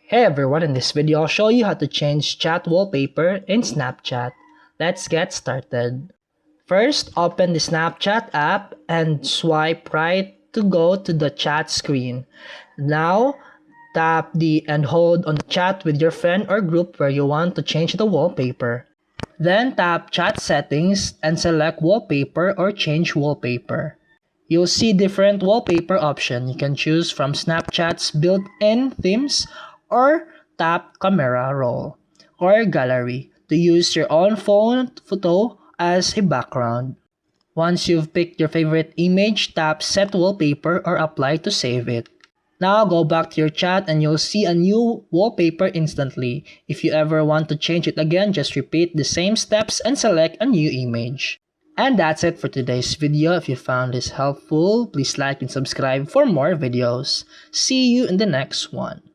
Hey everyone, in this video I'll show you how to change chat wallpaper in Snapchat. Let's get started. First, open the Snapchat app and swipe right to go to the chat screen. Now, tap and hold on the chat with your friend or group where you want to change the wallpaper. Then tap chat settings and select wallpaper or change wallpaper. You'll see different wallpaper options. You can choose from Snapchat's built-in themes or tap camera roll or gallery to use your own phone photo as a background. Once you've picked your favorite image, tap set wallpaper or apply to save it. Now go back to your chat and you'll see a new wallpaper instantly. If you ever want to change it again, just repeat the same steps and select a new image. And that's it for today's video. If you found this helpful, please like and subscribe for more videos. See you in the next one.